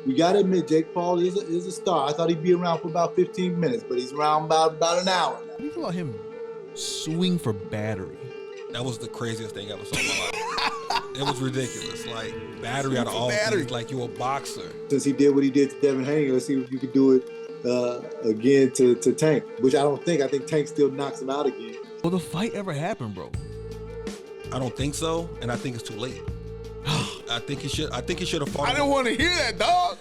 we got to admit, Jake Paul is a star. I thought he'd be around for about 15 minutes, but he's around about an hour now. What do you feel about him suing for battery? That was the craziest thing I ever saw in my life. It was ridiculous. Like, battery out of all things, like you a boxer. Since he did what he did to Devin Haney, let's see if you could do it again to Tank, which I don't think. I think Tank still knocks him out again. Will the fight ever happen, bro? I don't think so, and I think it's too late. I think he should have fought. I didn't want to hear that, dog.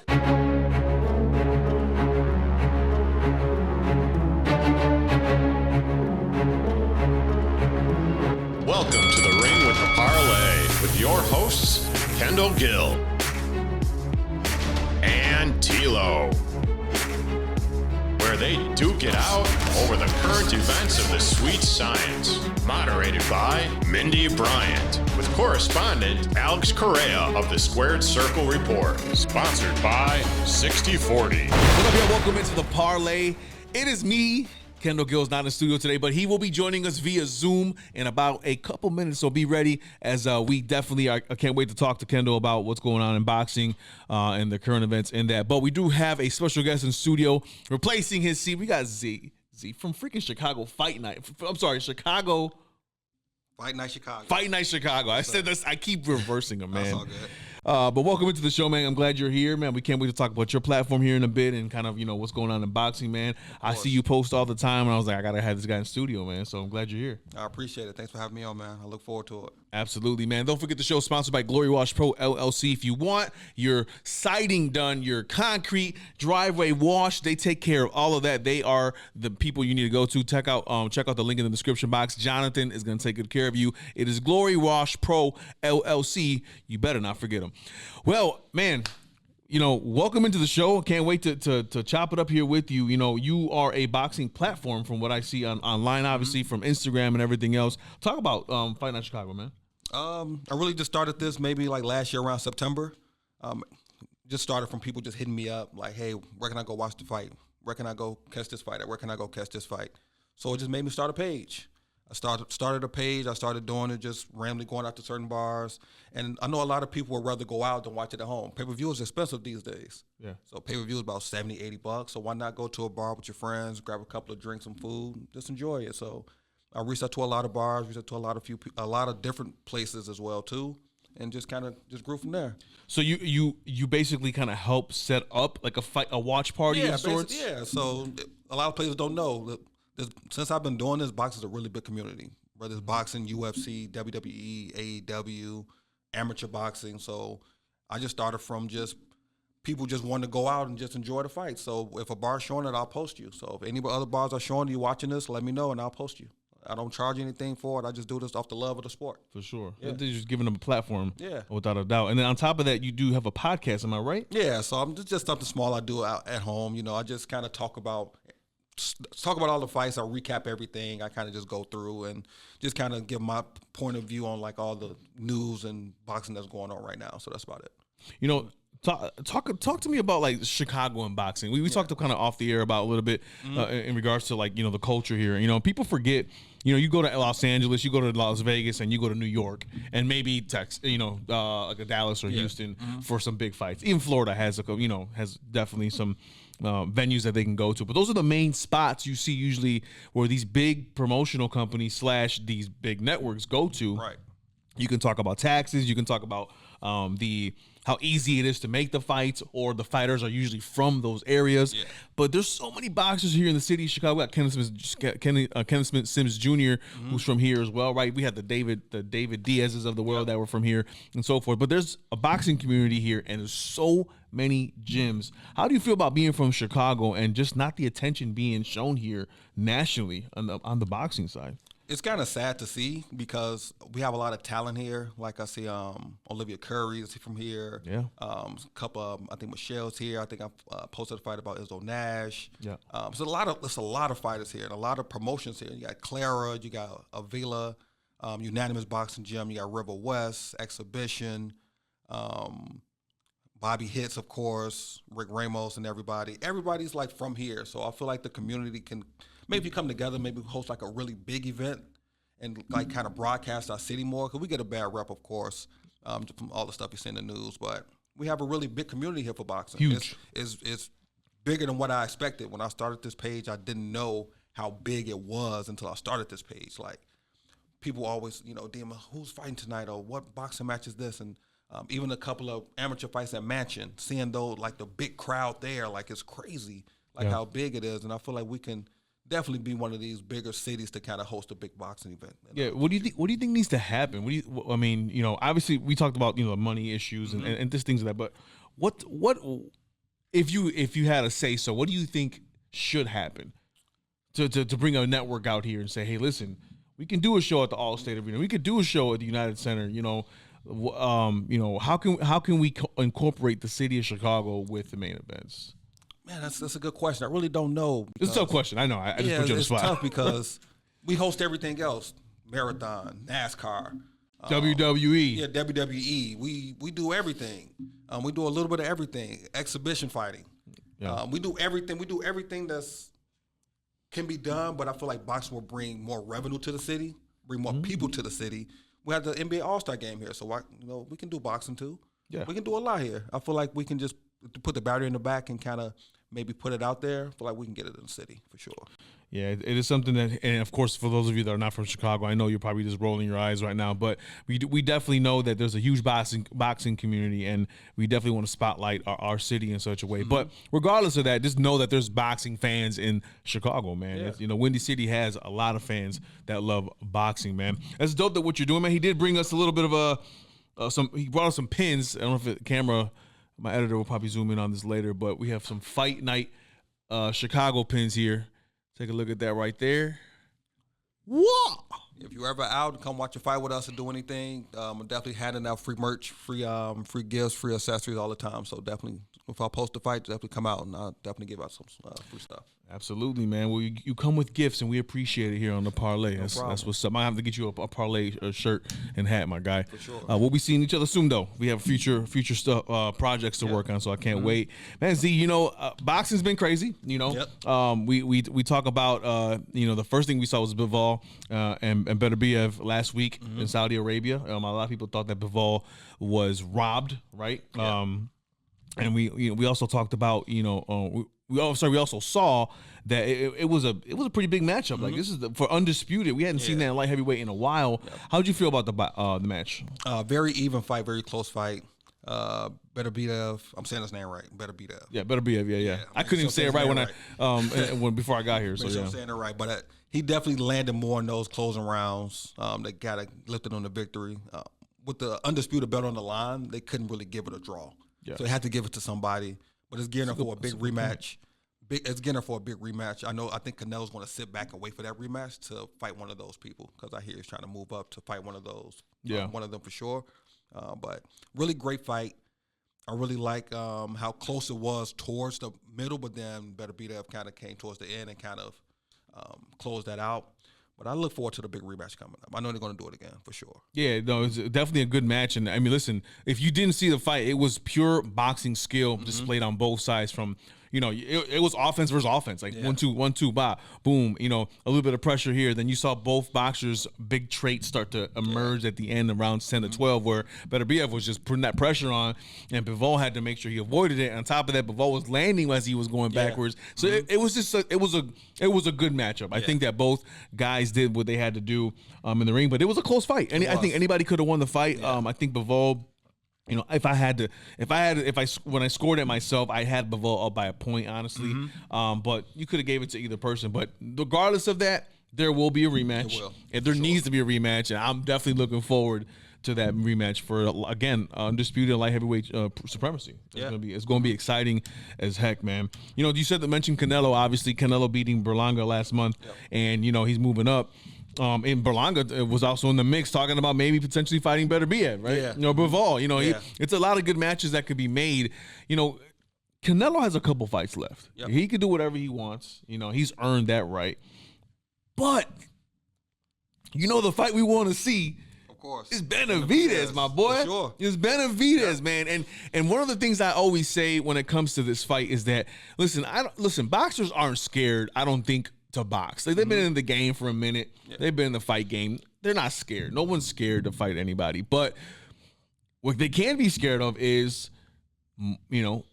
Welcome to the Ring with the Parley with your hosts, Kendall Gill and TLO, where they duke it out over the current events of the sweet science. Moderated by Mindy Bryant, with correspondent Alex Correa of the Squared Circle Report. Sponsored by 6040. What up, y'all? Welcome into the Parley. It is me. Kendall Gill's not in the studio today, but he will be joining us via Zoom in about a couple minutes, so be ready as we definitely I can't wait to talk to Kendall about what's going on in boxing and the current events in that. But we do have a special guest in studio replacing his seat. We got Z from freaking Chicago Fight Night. I'm sorry, Chicago. Fight Night Chicago. Fight Night Chicago. I said this. I keep reversing them, man. That's all good. But welcome into the show, man. I'm glad you're here, man. We can't wait to talk about your platform here in a bit and kind of, what's going on in boxing, man. I see you post all the time, and I was like, I got to have this guy in studio, man. So I'm glad you're here. I appreciate it. Thanks for having me on, man. I look forward to it. Absolutely, man. Don't forget the show sponsored by Glory Wash Pro LLC. If you want your siding done, your concrete driveway wash, they take care of all of that. They are the people you need to go to. Check out the link in the description box. Jonathan is going to take good care of you. It is Glory Wash Pro LLC. You better not forget them. Well, man, welcome into the show. Can't wait to chop it up here with you. You are a boxing platform from what I see online, obviously, from Instagram and everything else. Talk about Fight Night Chicago, man. I really just started this maybe like last year around September. Just started from people just hitting me up like, hey, where can I go watch the fight? Where can I go catch this fight? Where can I go catch this fight? So it just made me start a page. I started a page. I started doing it, just randomly going out to certain bars. And I know a lot of people would rather go out than watch it at home. Pay-per-view is expensive these days. Yeah. So pay-per-view is about $70, $80. So why not go to a bar with your friends, grab a couple of drinks, some food, just enjoy it. So I reached out to a lot of bars, reached out to a lot of different places as well too, and just kind of grew from there. So you basically kind of help set up like a watch party of sorts? Yeah. So a lot of places don't know. Since I've been doing this, boxing is a really big community. Whether it's boxing, UFC, WWE, AEW, amateur boxing. So I just started from just people just wanting to go out and just enjoy the fight. So if a bar's showing it, I'll post you. So if any other bars are showing you watching this, let me know and I'll post you. I don't charge anything for it. I just do this off the love of the sport. For sure. Yeah. They're just giving them a platform. Yeah. Without a doubt. And then on top of that, you do have a podcast. Am I right? Yeah. So I'm just something small I do out at home. I just kind of talk about all the fights. I recap everything. I kind of just go through and just kind of give my point of view on like all the news and boxing that's going on right now. So that's about it. Talk to me about like Chicago and boxing. We talked kind of off the air about a little bit in regards to like, the culture here. People forget, you go to Los Angeles, you go to Las Vegas, and you go to New York, and maybe Texas, like a Dallas or Houston for some big fights. Even Florida has has definitely some venues that they can go to. But those are the main spots you see usually where these big promotional companies / these big networks go to. Right. You can talk about taxes. You can talk about how easy it is to make the fights, or the fighters are usually from those areas. Yeah. But there's so many boxers here in the city of Chicago. We got Kenneth Smith Sims Jr., who's from here as well, right? We had the David Diaz's of the world that were from here and so forth. But there's a boxing community here, and there's so many gyms. How do you feel about being from Chicago and just not the attention being shown here nationally on the boxing side? It's kind of sad to see because we have a lot of talent here. Like I see Olivia Curry is from here. Yeah. A couple of, I think Michelle's here. I think I posted a fight about Izzo Nash. Yeah. So there's a lot of fighters here and a lot of promotions here. You got Clara, you got Avila, Unanimous Boxing Gym. You got River West, Exhibition, Bobby Hits, of course, Rick Ramos and everybody. Everybody's like from here. So I feel like the community can maybe come together, maybe host like a really big event and like kind of broadcast our city more, because we get a bad rep, of course, from all the stuff you see in the news. But we have a really big community here for boxing. Huge. It's bigger than what I expected. When I started this page, I didn't know how big it was until I started this page. Like, people always, DM, who's fighting tonight, or what boxing match is this? And even a couple of amateur fights at Mansion, seeing those, like the big crowd there, like it's crazy, like how big it is. And I feel like we can definitely be one of these bigger cities to kind of host a big boxing event. Yeah. What do you think needs to happen? I mean, obviously we talked about, money issues and just things like that, but what if you had to say so, what do you think should happen to bring a network out here and say, hey, listen, we can do a show at the All-State Arena. We could do a show at the United Center, how can we incorporate the city of Chicago with the main events? Man, that's a good question. I really don't know. It's a tough question. I know. I just put you on the spot. It's tough because we host everything else: marathon, NASCAR, WWE. Yeah, WWE. We do everything. We do a little bit of everything. Exhibition fighting. Yeah. We do everything. We do everything that's can be done. But I feel like boxing will bring more revenue to the city, bring more people to the city. We have the NBA All-Star game here, so we can do boxing too. Yeah, we can do a lot here. I feel like we can just put the battery in the back and kind of maybe put it out there. I feel like we can get it in the city for sure. Yeah, it is something that, and of course, for those of you that are not from Chicago, I know you're probably just rolling your eyes right now, but we definitely know that there's a huge boxing community, and we definitely want to spotlight our city in such a way. But regardless of that, just know that there's boxing fans in Chicago, man. Yeah. Windy City has a lot of fans that love boxing, man. That's dope that what you're doing, man. He did bring us a little bit of he brought us some pins. I don't know if the camera, my editor will probably zoom in on this later, but we have some Fight Night Chicago pins here. Take a look at that right there. Whoa! If you're ever out, come watch a fight with us or do anything. I'm definitely handing out free merch, free gifts, free accessories all the time. So definitely, if I post a fight, definitely come out and I'll definitely give out some free stuff. Absolutely, man. Well, you come with gifts, and we appreciate it here on the Parley. That's what's up. I have to get you a Parley shirt and hat, my guy. For sure. We'll be seeing each other soon, though. We have future stuff, projects to work on, so I can't wait. Man, Z, boxing's been crazy. We talk about the first thing we saw was Bivol and Beterbiev last week in Saudi Arabia. A lot of people thought that Bivol was robbed, right? Yeah. And we also talked about we also saw that it was a pretty big matchup. Like, this is for undisputed. We hadn't seen that in light heavyweight in a while. Yeah. How'd you feel about the match? Very even fight, very close fight. Beterbiev, I'm saying his name right. Beterbiev. Yeah, Beterbiev. Yeah. I couldn't even say it right when before I got here. So I'm saying it right, but he definitely landed more in those closing rounds. That got lifted on the victory. With the undisputed belt on the line, they couldn't really give it a draw. Yeah. So they had to give it to somebody. But it's gearing up for a big rematch. It's gearing up for a big rematch. I think Canelo's going to sit back and wait for that rematch to fight one of those people, because I hear he's trying to move up to fight one of those. Yeah, one of them for sure. But really great fight. I really like how close it was towards the middle, but then Beterbiev kind of came towards the end and kind of closed that out. But I look forward to the big rematch coming up. I know they're going to do it again for sure. Yeah, no, it's definitely a good match. And I mean, listen, if you didn't see the fight, it was pure boxing skill displayed on both sides. From it was offense versus offense, like 1-2, bah, boom. A little bit of pressure here. Then you saw both boxers' big traits start to emerge at the end of rounds 10 to 12, where Beterbiev was just putting that pressure on, and Bivol had to make sure he avoided it. And on top of that, Bivol was landing as he was going backwards. So it was just it was a good matchup. I think that both guys did what they had to do in the ring, but it was a close fight. And I think anybody could have won the fight. I think Bivol. When I scored it myself, I had Bivol up by a point, honestly. But you could have gave it to either person. But regardless of that, there will be a rematch. If there needs to be a rematch, and I'm definitely looking forward to that rematch for, again, undisputed light heavyweight supremacy. It's going to be exciting as heck, man. You mentioned Canelo. Obviously, Canelo beating Berlanga last month, and he's moving up. And Berlanga was also in the mix, talking about maybe potentially fighting Beterbiev, right? Yeah. Bivol, it's a lot of good matches that could be made. Canelo has a couple fights left. Yep. He could do whatever he wants. He's earned that right. But the fight we want to see, of course, is Benavidez, my boy. For sure. It's Benavidez, man. And one of the things I always say when it comes to this fight is that listen, boxers aren't scared, I don't think, to box. They've been in the game for a minute. Yeah. They've been in the fight game. They're not scared. No one's scared to fight anybody. But what they can be scared of is you know,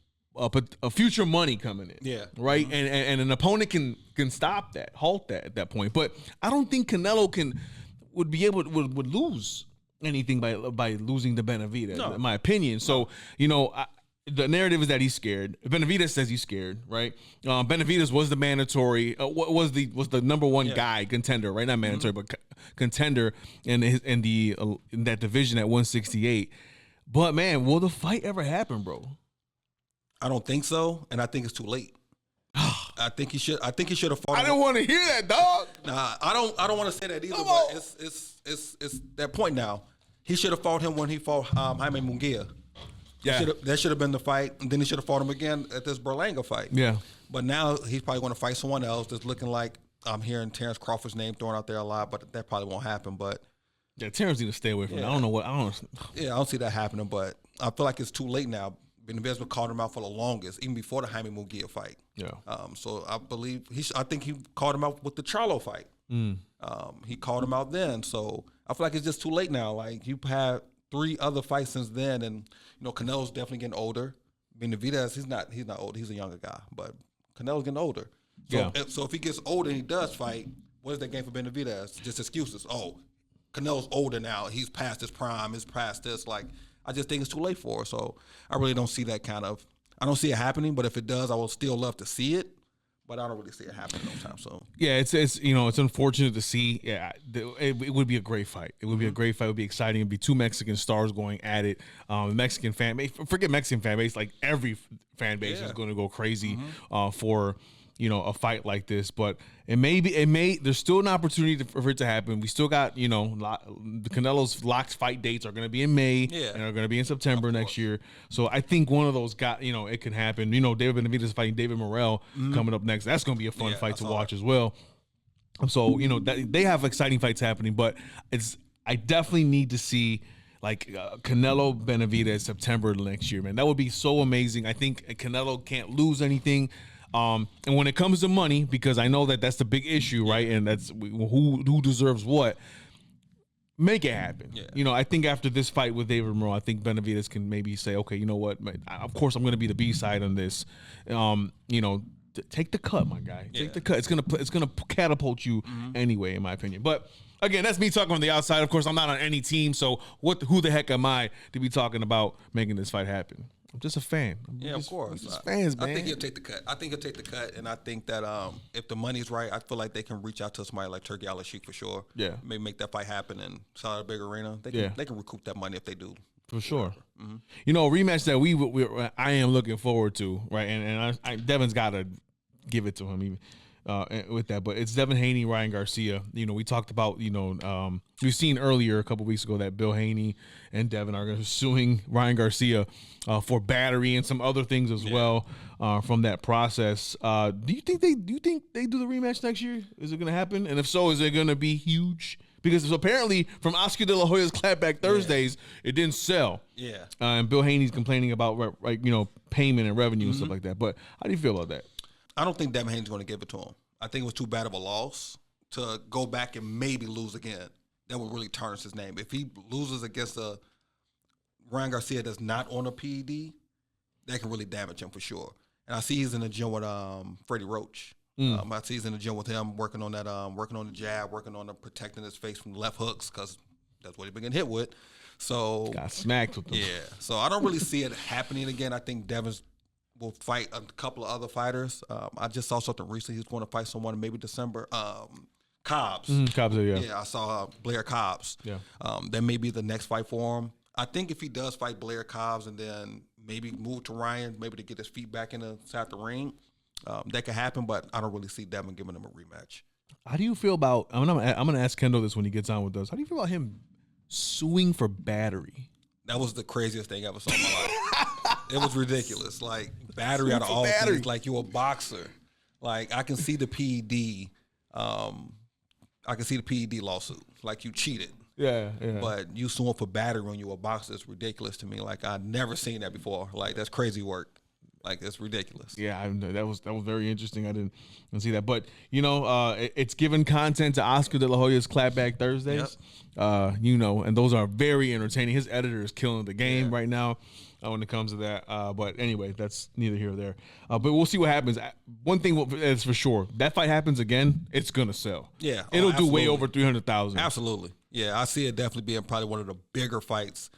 a future money coming in. Yeah. Right. And an opponent can stop that, halt that at that point. But I don't think Canelo would be able would lose anything by losing to Benavidez, in my opinion. So, you know, the narrative is that he's scared. Benavidez says he's scared, right? Benavidez was the mandatory, was the number one guy, contender, right? Not mandatory, but contender in that division at 168. But man, will the fight ever happen, bro? I don't think so, and I think it's too late. I think he should have fought. I didn't want to hear that, dog. Nah, I don't want to say that either. But it's that point now. He should have fought him when he fought Jaime Munguia. Yeah, that should have been the fight, and then he should have fought him again at this Berlanga fight. Yeah, but now he's probably going to fight someone else that's looking like I'm hearing Terrence Crawford's name thrown out there a lot, but that probably won't happen. But yeah, Terrence need to stay away from it. I don't see that happening, but I feel like it's too late now. Benavidez been calling him out for the longest, even before the Jaime Munguia fight. Yeah. So I believe I think he called him out with the Charlo fight. He called him out then. So I feel like it's just too late now. Like you've had 3 other fights since then, and you know Canelo's definitely getting older. Benavidez, he's not old. He's a younger guy, but Canelo's getting older. So, so if he gets older and he does fight, what is that game for Benavidez? Just excuses. Oh, Canelo's older now. He's past his prime. He's past this. Like I just think it's too late for her. So I really don't see that I don't see it happening. But if it does, I will still love to see it. But I don't really see it happening no time soon. Yeah, it's you know, it's unfortunate to see. Yeah, it would be a great fight. It would be a great fight. It would be exciting. It'd be 2 Mexican stars going at it. Mexican fan base, forget Mexican fan base, like every fan base is going to go crazy for, you know, a fight like this. But there's still an opportunity for it to happen. We still got, you know, the Canelo's locked fight dates are going to be in May and are going to be in September next year. So I think one of those it could happen. You know, David Benavidez fighting David Morrell coming up next. That's going to be a fun fight to watch as well. So, you know, they have exciting fights happening, but I definitely need to see like Canelo Benavidez September next year, man. That would be so amazing. I think Canelo can't lose anything. And when it comes to money, because I know that's the big issue, right? And that's who deserves what. Make it happen. Yeah. You know, I think after this fight with David Morrell, I think Benavidez can maybe say, okay, you know what? Of course, I'm going to be the B side on this. You know, take the cut, my guy. Take the cut. It's gonna catapult you anyway, in my opinion. But again, that's me talking on the outside. Of course, I'm not on any team, so who the heck am I to be talking about making this fight happen? I'm just a fan. Of course. Just fans, man. I think he'll take the cut. And I think that if the money's right, I feel like they can reach out to somebody like Turki Al-Sheikh for sure. Yeah. Maybe make that fight happen and sell out a big arena. They can recoup that money if they do. For sure. You know, a rematch that I am looking forward to, right? And Devin's got to give it to him even. With that, but it's Devin Haney, Ryan Garcia. You know, we talked about, you know, we've seen earlier a couple weeks ago that Bill Haney and Devin are suing Ryan Garcia for battery and some other things as well from that process. Do you think they do the rematch next year? Is it going to happen? And if so, is it going to be huge? Because apparently from Oscar De La Hoya's Clapback Thursdays, it didn't sell. Yeah. And Bill Haney's complaining about payment and revenue and stuff like that. But how do you feel about that? I don't think Devin Haney's going to give it to him. I think it was too bad of a loss to go back and maybe lose again. That would really tarnish his name. If he loses against a Ryan Garcia that's not on a PED, that can really damage him for sure. And I see he's in the gym with Freddie Roach. I see he's in the gym with him working on that, working on the jab, working on protecting his face from left hooks because that's what he's been getting hit with. So got smacked with them. Yeah. So I don't really see it happening again. I think Devin's will fight a couple of other fighters. I just saw something recently. He's going to fight someone in maybe December. Cobbs. Cobbs, yeah. Yeah, I saw Blair Cobbs. Yeah. That may be the next fight for him. I think if he does fight Blair Cobbs and then maybe move to Ryan, maybe to get his feet back inside the ring, that could happen, but I don't really see Devin giving him a rematch. How do you feel about, I'm going to ask Kendall this when he gets on with us. How do you feel about him suing for battery? That was the craziest thing I ever saw in my life. It was ridiculous. Like, battery out of all things. Like, you're a boxer. Like, I can see the PED. I can see the PED lawsuit. Like, you cheated. Yeah. But you suing for battery when you're a boxer is ridiculous to me. Like, I've never seen that before. Like, that's crazy work. Like, it's ridiculous. Yeah, that was very interesting. I didn't see that, but it's given content to Oscar De La Hoya's Clapback Thursdays. Yep. And those are very entertaining. His editor is killing the game right now when it comes to that. But anyway, that's neither here nor there. But we'll see what happens. One thing is for sure: that fight happens again, it's gonna sell. Yeah, it'll do way over 300,000. Absolutely. Yeah, I see it definitely being probably one of the bigger fights.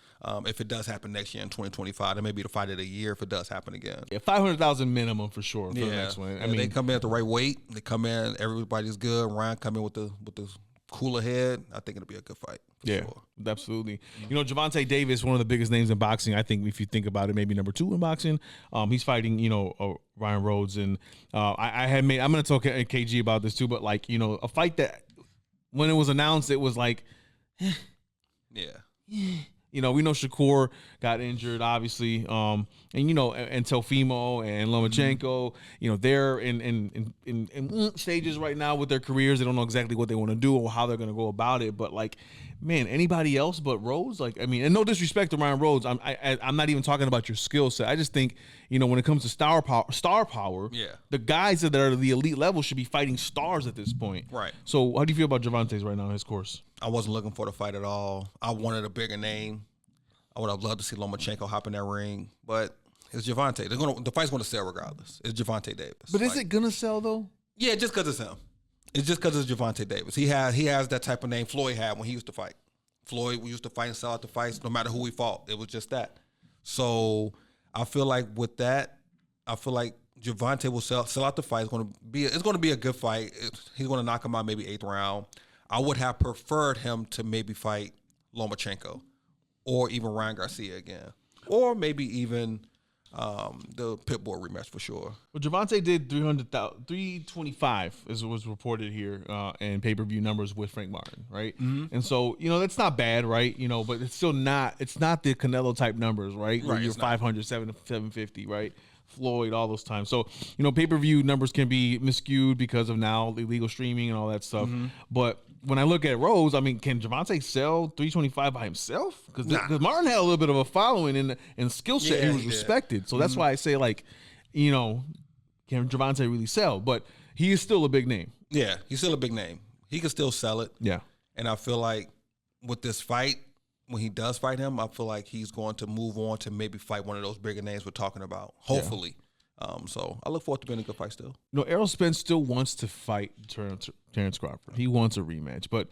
If it does happen next year in 2025, that may be the fight of the year if it does happen again. Yeah, 500,000 minimum for sure for the next one. I mean, they come in at the right weight. They come in, everybody's good. Ryan come in with the cooler head. I think it'll be a good fight. Sure. Absolutely. Gervonta Davis, one of the biggest names in boxing. I think if you think about it, maybe number 2 in boxing. He's fighting, Ryan Rhodes, and I'm going to talk to KG about this too, but a fight that when it was announced, it was like, we know Shakur got injured, obviously, and Teofimo and Lomachenko, they're in stages right now with their careers. They don't know exactly what they want to do or how they're going to go about it. But man, anybody else but Rhodes? And no disrespect to Ryan Rhodes, I'm not even talking about your skill set. I just think when it comes to star power, the guys that are the elite level should be fighting stars at this point. Right. So how do you feel about Gervonta's right now in his course? I wasn't looking for the fight at all. I wanted a bigger name. I would have loved to see Lomachenko hop in that ring, but it's Gervonta. The fight's going to sell regardless. It's Gervonta Davis. But is it going to sell though? Yeah, just because it's him. It's just because it's Gervonta Davis. He has that type of name Floyd had when he used to fight. Floyd used to fight and sell out the fights no matter who he fought. It was just that. So I feel like with that, Gervonta will sell out the fight. It's going to be a good fight. He's going to knock him out maybe 8th round. I would have preferred him to maybe fight Lomachenko or even Ryan Garcia again, or maybe even the Pitbull rematch for sure. Well, Gervonta did 325 as it was reported here in pay-per-view numbers with Frank Martin, right? Mm-hmm. And so, that's not bad, right? But it's still not the Canelo type numbers, right? Where you're 500, 750, right? Floyd, all those times. So, pay-per-view numbers can be miscued because of now illegal streaming and all that stuff. Mm-hmm. But when I look at Rhodes, can Gervonta sell 325 by himself? Because Martin had a little bit of a following and skill set. He was respected. So that's why I say, can Gervonta really sell? But he is still a big name. Yeah, he's still a big name. He can still sell it. Yeah. And I feel like with this fight, when he does fight him, I feel like he's going to move on to maybe fight one of those bigger names we're talking about, hopefully. Yeah. So I look forward to being a good fight still. Errol Spence still wants to fight Terrence Crawford. He wants a rematch, but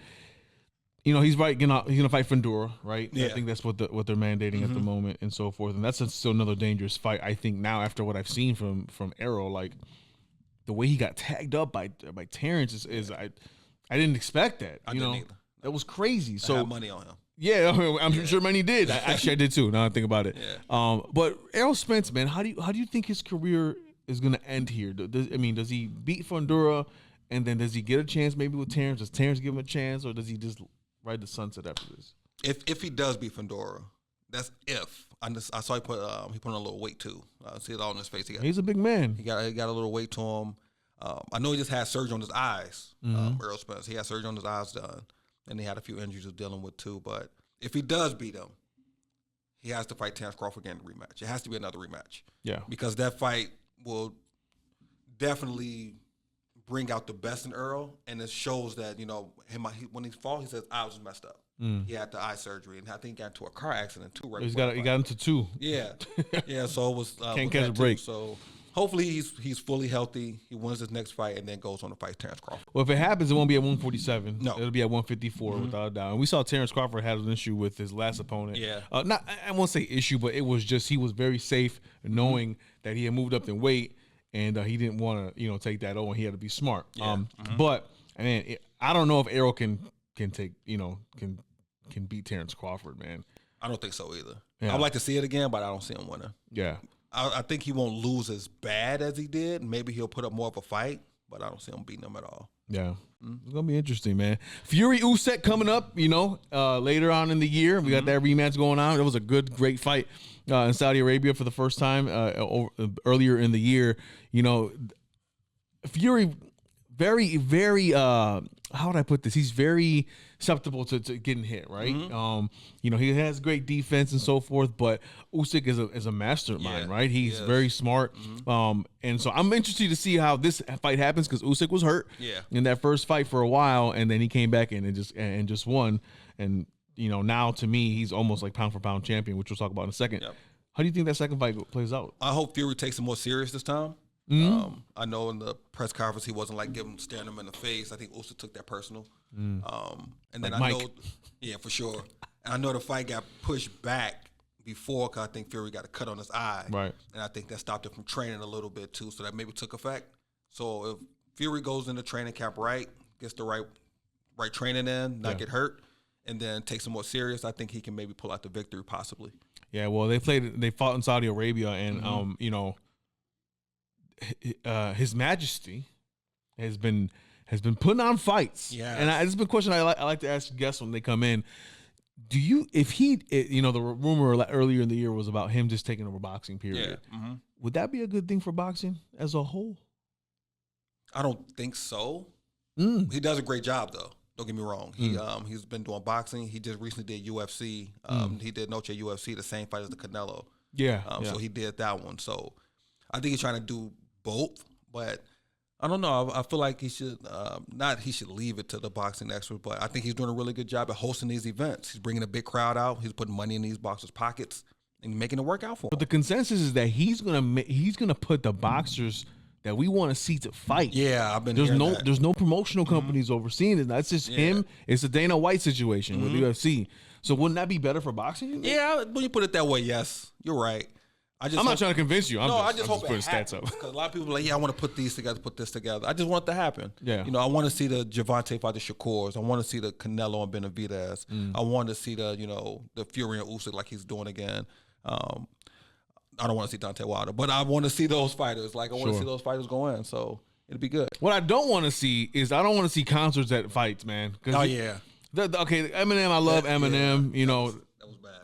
he's right. He's gonna fight Fundora, right? Yeah. I think that's what they're mandating at the moment and so forth. And that's still another dangerous fight. I think now after what I've seen from Errol, the way he got tagged up by Terrence is I didn't expect that. I didn't either. That was crazy. So I had money on him. Yeah, I'm sure many did. Actually, I did too. Now I think about it. Yeah. But Errol Spence, man, how do you think his career is going to end here? Does he beat Fundora, and then does he get a chance maybe with Terrence? Does Terrence give him a chance, or does he just ride the sunset after this? If he does beat Fundora, that's if. I saw he put on a little weight too. I see it all in his face. He's a big man. He got a little weight to him. I know he just had surgery on his eyes. Errol Spence. He had surgery on his eyes done. And he had a few injuries he was dealing with too. But if he does beat him, he has to fight Terrence Crawford again in the rematch. It has to be another rematch. Yeah. Because that fight will definitely bring out the best in Earl. And it shows that, when he fought, he says, I was messed up. He had the eye surgery. And I think he got into a car accident too. Right. He got into 2. Yeah. Yeah. So it was. Can't catch a break. So hopefully he's fully healthy. He wins his next fight and then goes on to fight Terrence Crawford. Well, if it happens, it won't be at 147. No, it'll be at 154 without a doubt. And we saw Terrence Crawford had an issue with his last opponent. Yeah, I won't say issue, but it was just he was very safe knowing that he had moved up in weight and he didn't want to take that and he had to be smart. Yeah. But I don't know if Errol can take can beat Terrence Crawford, man. I don't think so either. Yeah. I'd like to see it again, but I don't see him winning. Yeah. I think he won't lose as bad as he did. Maybe he'll put up more of a fight, but I don't see him beating him at all. Yeah. It's going to be interesting, man. Fury Usyk coming up, later on in the year. We got that rematch going on. It was a great fight in Saudi Arabia for the first time earlier in the year. Fury very, very how would I put this? He's very susceptible to getting hit, right? You know, he has great defense and so forth, but Usyk is a mastermind, right? He's very smart. And so I'm interested to see how this fight happens because Usyk was hurt in that first fight for a while, and then he came back in and just won. And you know, now to me, he's almost like pound for pound champion, which we'll talk about in a second. How do you think that second fight plays out? I hope Fury takes it more serious this time. I know in the press conference he wasn't like staring him in the face. I think Usyk took that personal. And then like I know, for sure. And I know the fight got pushed back before because I think Fury got a cut on his eye. Right. And I think that stopped him from training a little bit too, so that maybe took effect. So if Fury goes into training camp right, gets the right training in, not get hurt, and then takes it more serious, I think he can maybe pull out the victory possibly. Yeah, well, they fought in Saudi Arabia, and you know, His Majesty has been putting on fights. And this has been a question I like to ask guests when they come in. Do you, you know, the rumor earlier in the year was about him just taking over boxing, period. Would that be a good thing for boxing as a whole? I don't think so. He does a great job, though. Don't get me wrong. He's been doing boxing. He just recently did UFC. He did Noche UFC, the same fight as the Canelo. So he did that one. So I think he's trying to do both, but I don't know. I feel like he should he should leave it to the boxing experts, but I think he's doing a really good job at hosting these events. He's bringing a big crowd out. He's putting money in these boxers' pockets and making it work out for him. But the consensus is that he's gonna put the boxers that we want to see to fight. I've been hearing that. There's no promotional companies overseeing it. That's just him. It's a Dana White situation with UFC. So wouldn't that be better for boxing? Yeah, when you put it that way, yes, you're right. I'm not trying to convince you. I just hope it happens. Because a lot of people are like, I want to put these together, put this together. I just want it to happen. You know, I want to see the Gervonta fight the Shakurs. I want to see the Canelo and Benavidez. I want to see the Fury and Usyk like he's doing again. I don't want to see Deontay Wilder, but I want to see those fighters. Like I want to see those fighters go in. So it'll be good. What I don't want to see is I don't want to see concerts at fights, man. Okay, Eminem. I love Eminem. You know.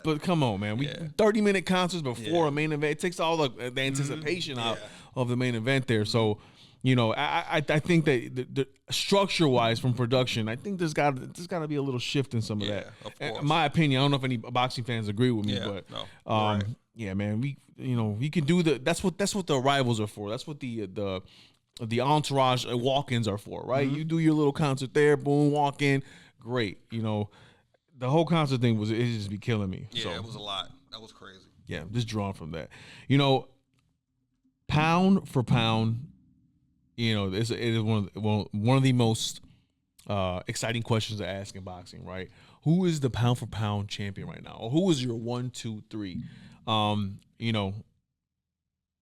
But come on, man. 30-minute concerts before a main event. It takes all the anticipation out of the main event there. So, you know, I think that the structure-wise from production, I think there's got to be a little shift in some of that. Of course. In my opinion, I don't know if any boxing fans agree with me, but man, we can do that's what the arrivals are for. That's what the entourage walk-ins are for, right? You do your little concert there, boom, walk in, great, you know. The whole concert thing it just be killing me. It was a lot. That was crazy. Yeah, I'm just drawn from that. You know, pound for pound, you know, it is one of the most exciting questions to ask in boxing, right? Who is the pound for pound champion right now? Or who is your 1, 2, 3? You know,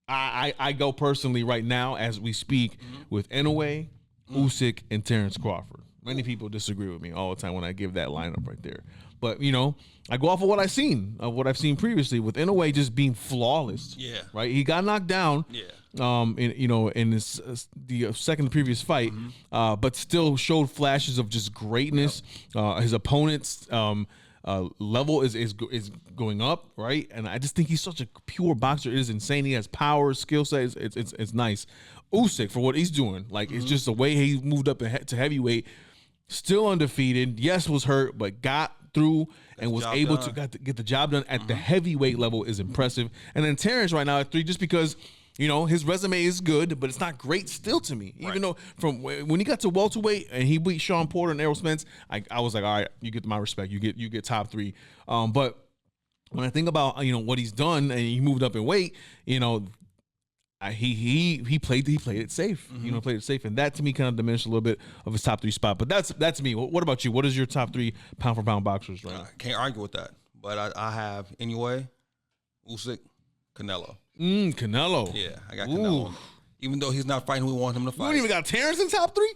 I go personally right now as we speak with Inoue, Usyk, and Terrence Crawford. Many people disagree with me all the time when I give that lineup right there. But, you know, I go off of what I've seen previously with Inoue just being flawless. Right? He got knocked down. In the second to previous fight, but still showed flashes of just greatness. His opponent's level is going up, right? And I just think he's such a pure boxer. It is insane. He has power, skill set. It's nice. Usyk, for what he's doing, like it's just the way he moved up to heavyweight. Still undefeated. Yes, was hurt, but got through and was able to get the job done at the heavyweight level is impressive. And then Terrence right now at 3, just because, you know, his resume is good, but it's not great still to me. Even though from when he got to welterweight and he beat Sean Porter and Errol Spence, I was like, all right, you get my respect. You get top 3. But when I think about, you know, what he's done and he moved up in weight, you know, he played it safe. You know, played it safe, and that to me kind of diminished a little bit of his top 3 spot. But that's me. What about you? What is your top 3 pound for pound boxers right now? Can't argue with that. But I have Inoue, Usyk, Canelo. Canelo. Yeah, I got Canelo. Even though he's not fighting who we want him to fight. You don't even got Terrence in top 3?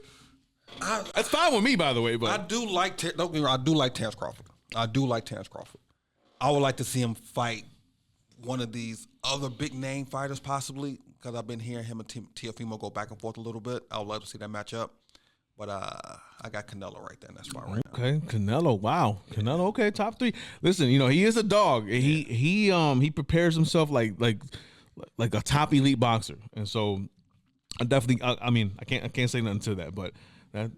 That's fine with me, by the way. But I do like Terrence Crawford. I would like to see him fight one of these other big name fighters possibly, because I've been hearing him and Teofimo go back and forth a little bit. I would love to see that match up. But I got Canelo right there in that spot right now. Okay, Canelo. Wow, Canelo. Okay, top 3. Listen, you know he is a dog. He prepares himself like a top elite boxer, and so I definitely. I mean, I can't say nothing to that, but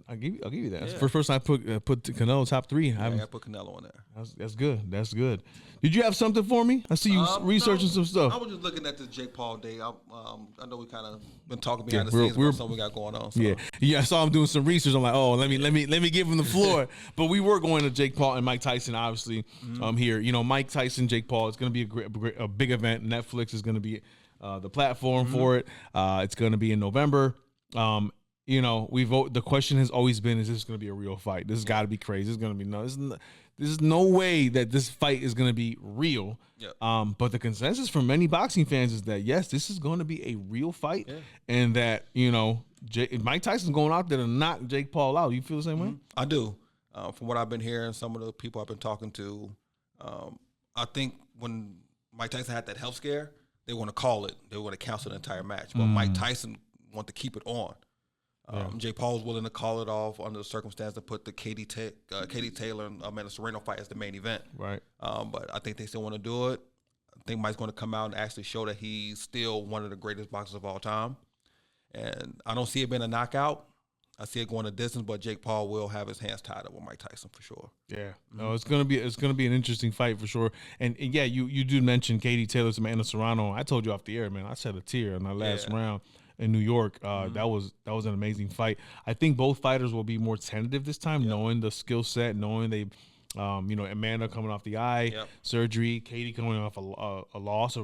I'll give you that. That's the first time I put Canelo top 3. Yeah, I put Canelo on there. That's good. That's good. Did you have something for me? I see you researching some stuff. I was just looking at the Jake Paul day. I know we kind of been talking behind the scenes about something we got going on. So. Yeah. I saw him doing some research. I'm like, oh, let me give him the floor. But we were going to Jake Paul and Mike Tyson, obviously. Here, Mike Tyson, Jake Paul. It's going to be a big event. Netflix is going to be the platform for it. It's going to be in November. The question has always been, is this going to be a real fight? This has got to be crazy. This is going to be there's no way that this fight is going to be real. Yep. But the consensus from many boxing fans is that, yes, this is going to be a real fight. Yeah. And that, Mike Tyson's going out there to knock Jake Paul out. You feel the same way? I do. From what I've been hearing, some of the people I've been talking to, I think when Mike Tyson had that health scare, they want to call it. They want to cancel the entire match. But Mike Tyson want to keep it on. Jake Paul was willing to call it off under the circumstance to put the Katie Taylor and Amanda Serrano fight as the main event. Right. But I think they still want to do it. I think Mike's going to come out and actually show that he's still one of the greatest boxers of all time. And I don't see it being a knockout. I see it going a distance, but Jake Paul will have his hands tied up with Mike Tyson for sure. Yeah, no, it's gonna be an interesting fight for sure. And yeah, you do mention Katie Taylor to Amanda Serrano. I told you off the air, man. I shed a tear in that last round in New York. That was an amazing fight. I think both fighters will be more tentative this time, knowing the skill set, knowing they. Amanda coming off the eye surgery, Katie coming off a loss,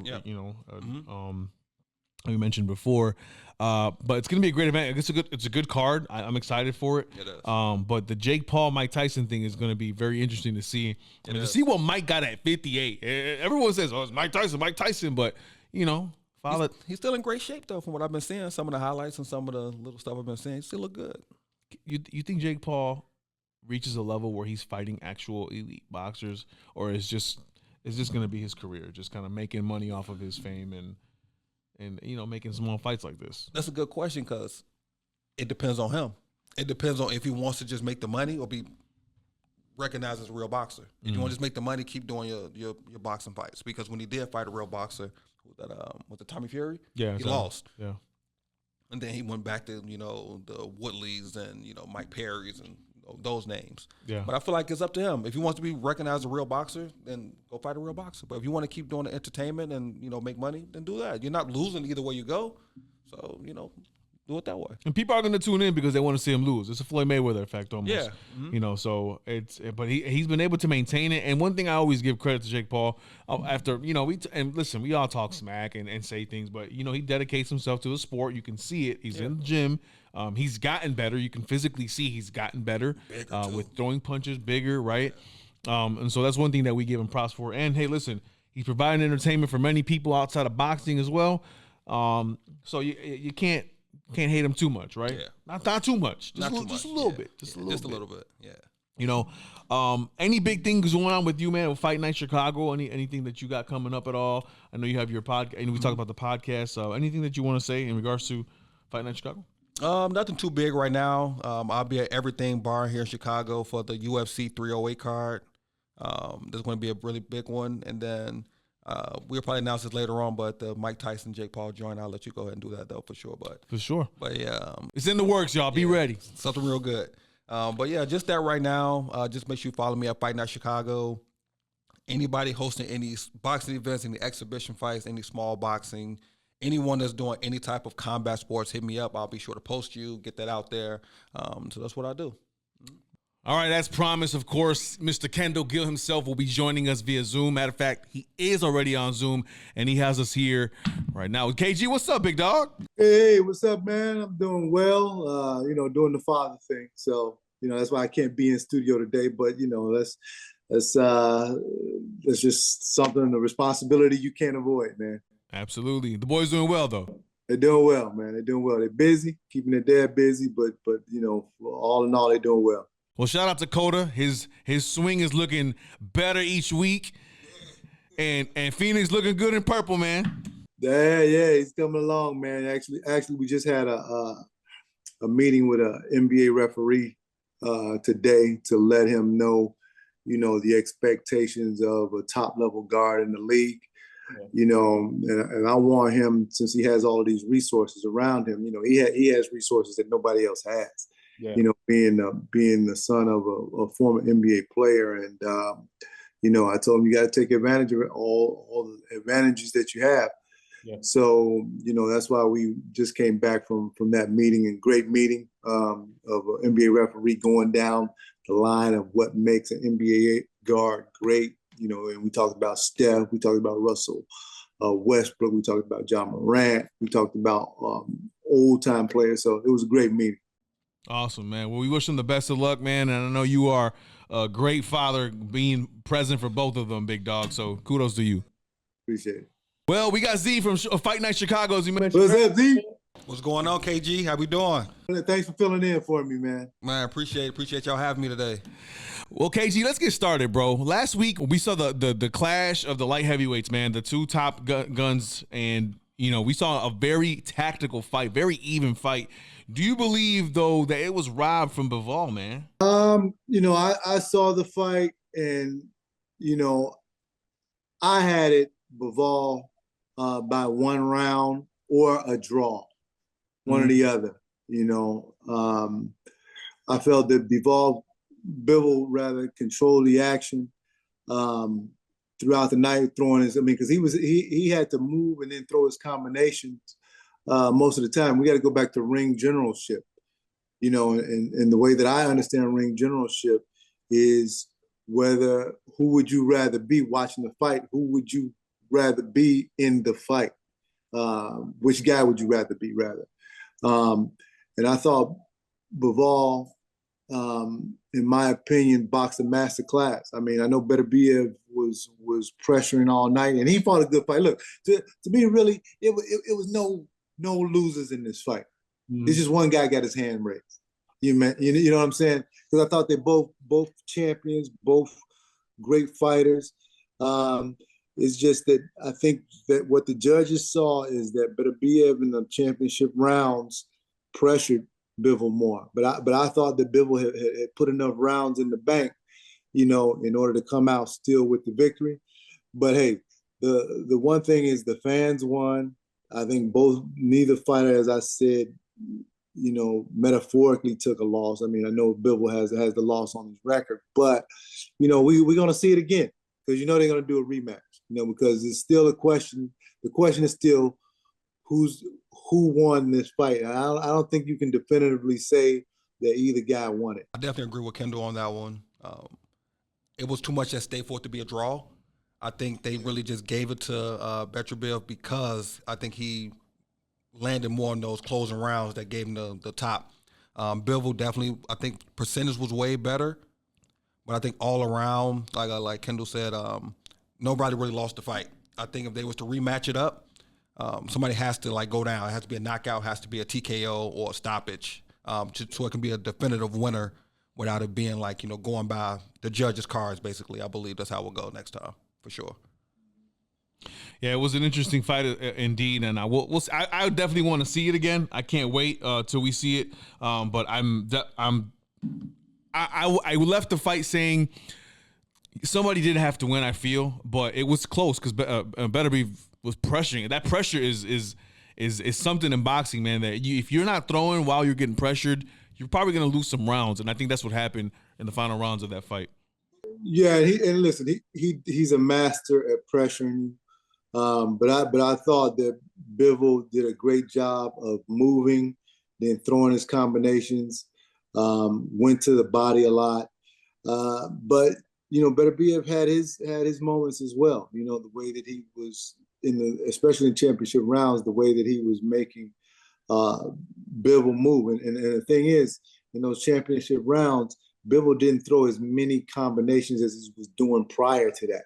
we mentioned before. But it's gonna be a great event. It's a good card. I'm excited for it. It is. But the Jake Paul Mike Tyson thing is gonna be very interesting to see. To see what Mike got at 58. Everyone says, "Oh, it's Mike Tyson," but he's still in great shape though. From what I've been seeing, some of the highlights and some of the little stuff I've been seeing, he still look good. You think Jake Paul reaches a level where he's fighting actual elite boxers, or is this going to be his career, just kind of making money off of his fame and making small fights like this? That's a good question because it depends on him. It depends on if he wants to just make the money or be recognized as a real boxer. If you want to just make the money, keep doing your boxing fights. Because when he did fight a real boxer, was it Tommy Fury? Yeah, he lost. Yeah, and then he went back to the Woodleys and Mike Perry's and those names. Yeah. But I feel like it's up to him. If he wants to be recognized as a real boxer, then go fight a real boxer. But if you want to keep doing the entertainment and, make money, then do that. You're not losing either way you go. So, do it that way. And people are going to tune in because they want to see him lose. It's a Floyd Mayweather effect almost. Yeah. Mm-hmm. So but he's been able to maintain it. And one thing I always give credit to Jake Paul after, we all talk smack and say things, but, he dedicates himself to the sport. You can see it. He's in the gym. He's gotten better. You can physically see he's gotten better with throwing punches, bigger, right? And so that's one thing that we give him props for. And hey, listen, he's providing entertainment for many people outside of boxing as well. So you can't hate him too much, right? Yeah. Not too much. Just a little bit. Just a little bit. Yeah. Any big things going on with you, man, with Fight Night Chicago? Anything that you got coming up at all? I know you have your podcast, and we talked about the podcast. So anything that you want to say in regards to Fight Night Chicago? Nothing too big right now. I'll be at Everything Bar here in Chicago for the UFC 308 card. There's going to be a really big one, and then we'll probably announce this later on. But the Mike Tyson, Jake Paul joint, I'll let you go ahead and do that though for sure. But yeah, it's in the works, y'all. Be ready. Something real good. But yeah, just that right now. Just make sure you follow me at Fight Night Chicago. Anybody hosting any boxing events, any exhibition fights, any small boxing. Anyone that's doing any type of combat sports, hit me up. I'll be sure to post you, get that out there. So that's what I do. All right, that's promised. Of course, Mr. Kendall Gill himself will be joining us via Zoom. Matter of fact, he is already on Zoom, and he has us here right now. KG, what's up, big dog? Hey, what's up, man? I'm doing well, doing the father thing. So, that's why I can't be in studio today. But, that's just something, a responsibility you can't avoid, man. Absolutely. The boys doing well, though. They're doing well, man. They're doing well. They're busy, keeping their dad busy, but all in all, they're doing well. Well, shout out to Coda. His swing is looking better each week, and Phoenix looking good in purple, man. Yeah, he's coming along, man. Actually, we just had a meeting with an NBA referee today to let him know, the expectations of a top level guard in the league. you know, and I want him, since he has all of these resources around him, you know, he has resources that nobody else has. Yeah. You know, being the son of a former NBA player, and you know, I told him you got to take advantage of all the advantages that you have. Yeah. So, you know, that's why we just came back from that meeting, and great meeting of an NBA referee going down the line of what makes an NBA guard great. You know, and we talked about Steph, we talked about Russell Westbrook, we talked about John Morant, we talked about old time players. So it was a great meeting. Awesome, man. Well, we wish him the best of luck, man. And I know you are a great father, being present for both of them, big dog. So kudos to you. Appreciate it. Well, we got Z from Fight Night Chicago, as you mentioned. What's up, Z? What's going on, KG? How we doing? Thanks for filling in for me, man. Man, appreciate y'all having me today. Well, KG, let's get started, bro. Last week we saw the clash of the light heavyweights, man. The two top guns, and you know, we saw a very tactical fight, very even fight. Do you believe though that it was robbed from Bivol, man? You know, I saw the fight, and you know, I had it Bivol by one round or a draw, one or the other. You know, I felt that Bivol rather controlled the action throughout the night, throwing his. I mean, because he had to move and then throw his combinations most of the time. We got to go back to ring generalship, you know, and the way that I understand ring generalship is who would you rather be watching the fight? Who would you rather be in the fight? Which guy would you rather be, rather? And I thought Bivol, in my opinion, boxed a master class. I mean, I know Beterbiev was pressuring all night, and he fought a good fight. Look, to me, really, it was no losers in this fight. It's just one guy got his hand raised. You know what I'm saying? Because I thought they both champions, both great fighters. It's just that I think that what the judges saw is that Beterbiev in the championship rounds pressured Bivol more. But I thought that Bivol had put enough rounds in the bank, you know, in order to come out still with the victory. But hey, the one thing is the fans won. I think neither fighter, as I said, you know, metaphorically took a loss. I mean, I know Bivol has the loss on his record, but you know, we're gonna see it again, because you know they're gonna do a rematch. You know, because it's still a question. The question is still who won this fight. I don't think you can definitively say that either guy won it. I definitely agree with Kendall on that one. It was too much at stake for it to be a draw. I think they really just gave it to Beterbiev because I think he landed more in those closing rounds that gave him the top. Bivol definitely, I think percentage was way better, but I think all around, like Kendall said, nobody really lost the fight. I think if they was to rematch it up, somebody has to like go down. It has to be a knockout, has to be a TKO or a stoppage, so it can be a definitive winner without it being like, you know, going by the judges' cards. Basically, I believe that's how we'll go next time for sure. Yeah, it was an interesting fight indeed, and I definitely want to see it again. I can't wait till we see it. But I left the fight saying somebody did have to win, I feel, but it was close because Beterbiev was pressuring. That pressure is something in boxing, man. That if you're not throwing while you're getting pressured, you're probably going to lose some rounds, and I think that's what happened in the final rounds of that fight. Yeah, and listen, he's a master at pressuring. But I thought that Bivol did a great job of moving, then throwing his combinations, went to the body a lot. But you know, Beterbiev had his moments as well. You know, the way that he was especially in championship rounds, the way that he was making Bivol move. And the thing is, in those championship rounds, Bivol didn't throw as many combinations as he was doing prior to that.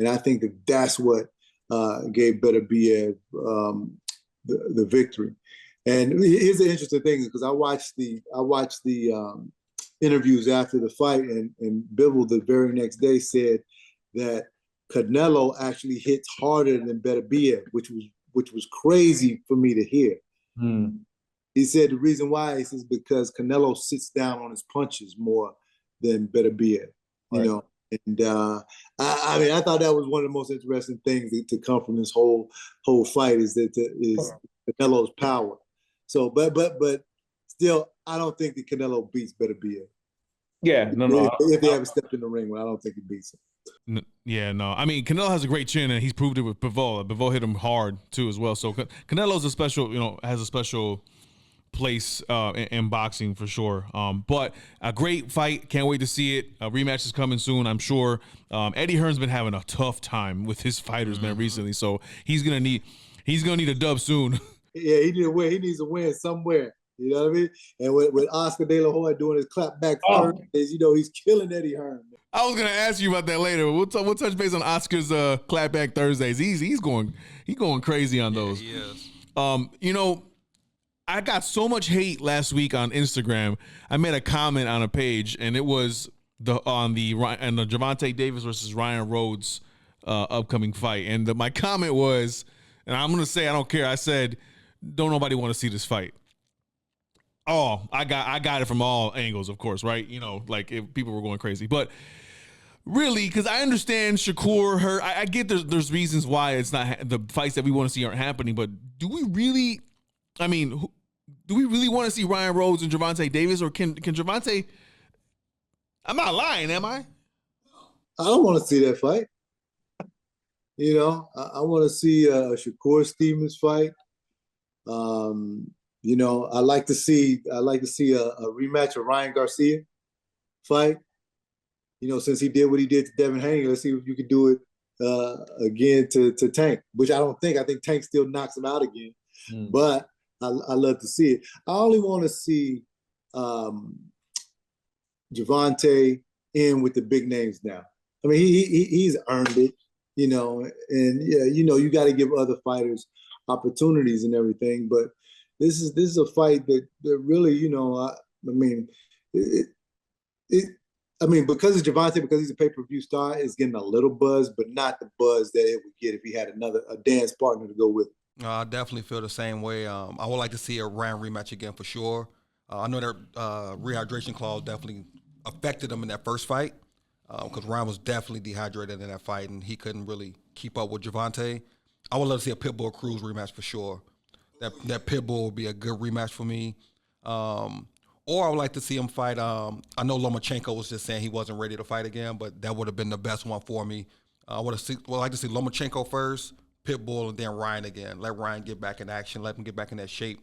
And I think that's what gave Beterbiev the victory. And here's the interesting thing, because I watched the interviews after the fight, and Bivol the very next day said that Canelo actually hits harder than Beterbiev, which was crazy for me to hear. He said the reason why is because Canelo sits down on his punches more than Beterbiev, you know. And I mean, I thought that was one of the most interesting things to come from this whole fight is Canelo's power. So, but still, I don't think that Canelo beats Beterbiev. Yeah, no. If they haven't stepped in the ring, well, I don't think he beats him. Yeah, no. I mean, Canelo has a great chin, and he's proved it with Bivol. Bivol hit him hard too, as well. So Canelo's has a special place in boxing for sure. But a great fight. Can't wait to see it. A rematch is coming soon, I'm sure. Eddie Hearn's been having a tough time with his fighters, man, recently. So he's gonna need a dub soon. Yeah, he needs a win. He needs a win somewhere. You know what I mean? And with Oscar De La Hoya doing his clapback Thursdays, he's killing Eddie Hearn. I was gonna ask you about that later. We'll touch base on Oscar's clapback Thursdays. He's going crazy on those. He is. I got so much hate last week on Instagram. I made a comment on a page, and it was the Gervonta Davis versus Ryan Rhodes upcoming fight. And my comment was, and I'm gonna say I don't care. I said, don't nobody want to see this fight. Oh, I got it from all angles, of course, right? Like if people were going crazy, but really, because I understand Shakur hurt. I get there's reasons why it's not the fights that we want to see aren't happening, but do we really? I mean, do we really want to see Ryan Rhodes and Gervonta Davis, or can Gervonta? I'm not lying, am I? I don't want to see that fight. I want to see a Shakur Stevens fight. I like to see a rematch of Ryan Garcia fight. Since he did what he did to Devin Haney, let's see if you can do it again to Tank, which I don't think. I think Tank still knocks him out again. But I love to see it. I only want to see Gervonta in with the big names now. I mean, he's earned it, and yeah, you got to give other fighters opportunities and everything. But this is a fight that really, because it's Gervonta, because he's a pay-per-view star, it's getting a little buzz, but not the buzz that it would get if he had a dance partner to go with him. I definitely feel the same way. I would like to see a Ryan rematch again for sure. I know that rehydration clause definitely affected him in that first fight because Ryan was definitely dehydrated in that fight and he couldn't really keep up with Gervonta. I would love to see a Pitbull Cruz rematch for sure. That Pitbull would be a good rematch for me. Or I would like to see him fight. I know Lomachenko was just saying he wasn't ready to fight again, but that would have been the best one for me. I would like to see Lomachenko first, Pitbull, and then Ryan again. Let Ryan get back in action. Let him get back in that shape.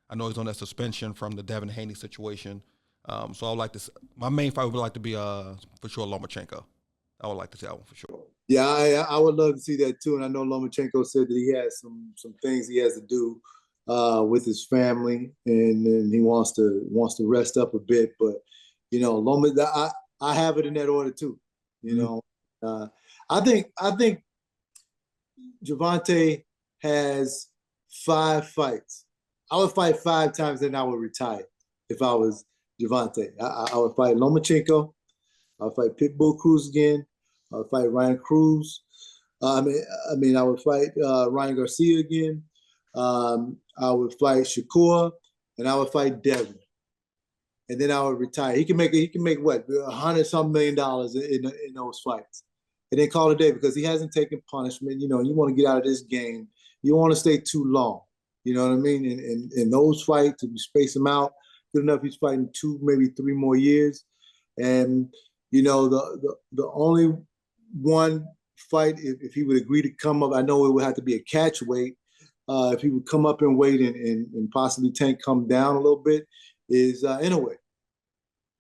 I know he's on that suspension from the Devin Haney situation. So I would like to. My main fight would like to be for sure Lomachenko. I would like to see that one for sure. Yeah, I would love to see that too. And I know Lomachenko said that he has some things he has to do with his family, and he wants to rest up a bit. But Loma, I have it in that order too. I think Gervonta has 5 fights. I would fight 5 times, then I would retire if I was Gervonta. I would fight Lomachenko. I would fight Pitbull Cruz again. I would fight Ryan Cruz. I would fight Ryan Garcia again. I would fight Shakur, and I would fight Devin, and then I would retire. He can make what $100-some million in those fights, and then call it a day because he hasn't taken punishment. You want to get out of this game. You don't want to stay too long. You know what I mean? And those fights, if you space them out, good enough, he's fighting 2, maybe 3 more years. And the only one fight, if he would agree to come up, I know it would have to be a catch weight. If he would come up in weight and possibly Tank come down a little bit, is Inoue.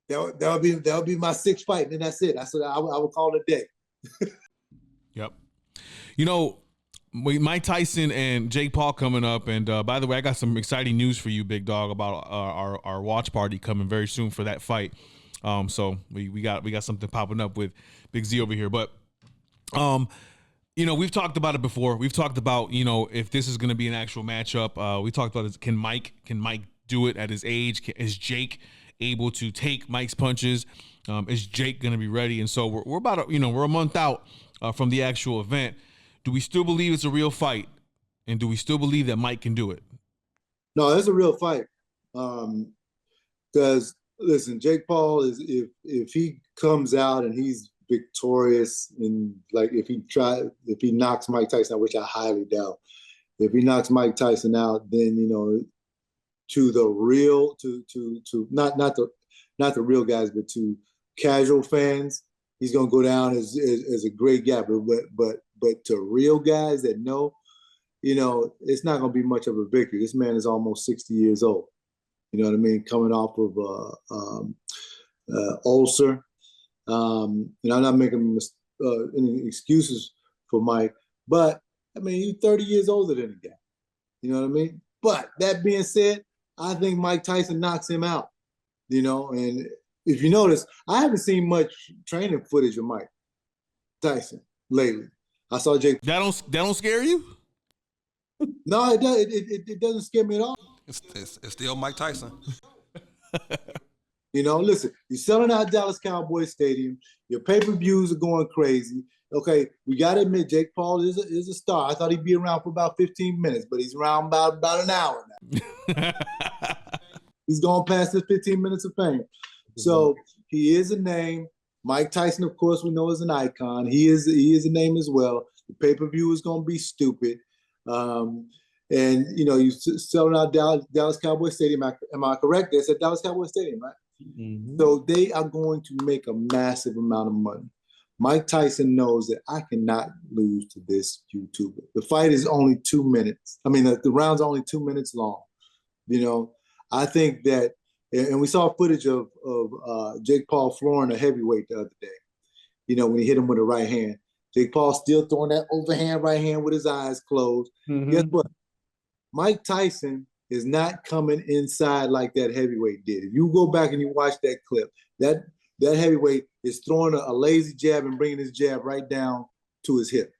That would be my 6th fight, and then that's it. I said I would call it a day. Yep. Mike Tyson and Jake Paul coming up, and by the way, I got some exciting news for you, big dog, about our watch party coming very soon for that fight. So we got something popping up with Big Z over here, but we've talked about it before. We've talked about if this is going to be an actual matchup. We talked about can Mike do it at his age? Is Jake able to take Mike's punches? Is Jake going to be ready? And so we're about we're a month out from the actual event. Do we still believe it's a real fight? And do we still believe that Mike can do it? No, it's a real fight. Because listen, Jake Paul is if he comes out and he's victorious in, like, if he knocks Mike Tyson out, which I highly doubt. If he knocks Mike Tyson out, then, you know, to the real, to not the real guys, but to casual fans, he's gonna go down as a great guy. But to real guys that know, you know, it's not gonna be much of a victory. This man is almost 60 years old. You know what I mean? Coming off of ulcer. I'm not making any excuses for Mike, but I mean, he's 30 years older than the guy. You know what I mean? But that being said, I think Mike Tyson knocks him out. You know, and if you notice, I haven't seen much training footage of Mike Tyson lately. I saw Jake. That don't scare you? No, it does. It doesn't scare me at all. It's still Mike Tyson. You know, listen, you're selling out Dallas Cowboys Stadium. Your pay-per-views are going crazy. Okay, we got to admit, Jake Paul is a star. I thought he'd be around for about 15 minutes, but he's around about an hour now. He's gone past his 15 minutes of fame. So he is a name. Mike Tyson, of course, we know is an icon. He is a name as well. The pay-per-view is going to be stupid. And, you know, you selling out Dallas Cowboys Stadium. Am I correct? They said Dallas Cowboys Stadium, right? Mm-hmm. So they are going to make a massive amount of money. Mike Tyson knows that I cannot lose to this YouTuber. The fight is only 2 minutes. I mean, the round's only 2 minutes long. You know, I think that, and we saw footage of Jake Paul flooring a heavyweight the other day, you know, when he hit him with a right hand. Jake Paul still throwing that overhand right hand with his eyes closed. Mm-hmm. Guess what? Mike Tyson is not coming inside like that heavyweight did. If you go back and you watch that clip, that heavyweight is throwing a lazy jab and bringing his jab right down to his hip.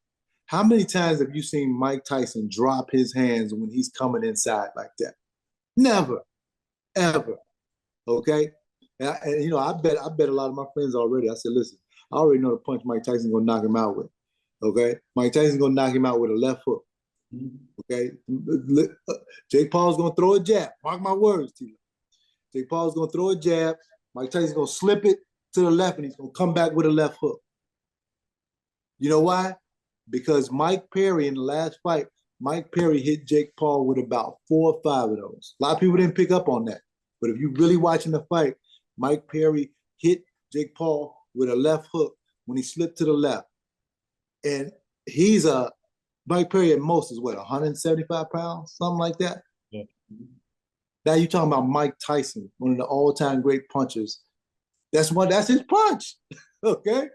How many times have you seen Mike Tyson drop his hands when he's coming inside like that? Never, ever. Okay? And you know, I bet a lot of my friends already. I said, listen, I already know the punch Mike Tyson's gonna knock him out with. Okay? Mike Tyson's gonna knock him out with a left hook. Okay? Jake Paul's gonna throw a jab. Mark my words, T. Jake Paul's gonna throw a jab. Mike Tyson's gonna slip it to the left and he's gonna come back with a left hook. You know why? Because Mike Perry in the last fight, Mike Perry hit Jake Paul with about 4 or 5 of those. A lot of people didn't pick up on that. But if you're really watching the fight, Mike Perry hit Jake Paul with a left hook when he slipped to the left. And Mike Perry at most is what, 175 pounds? Something like that? Yeah. Now you're talking about Mike Tyson, one of the all-time great punchers. That's his punch, okay?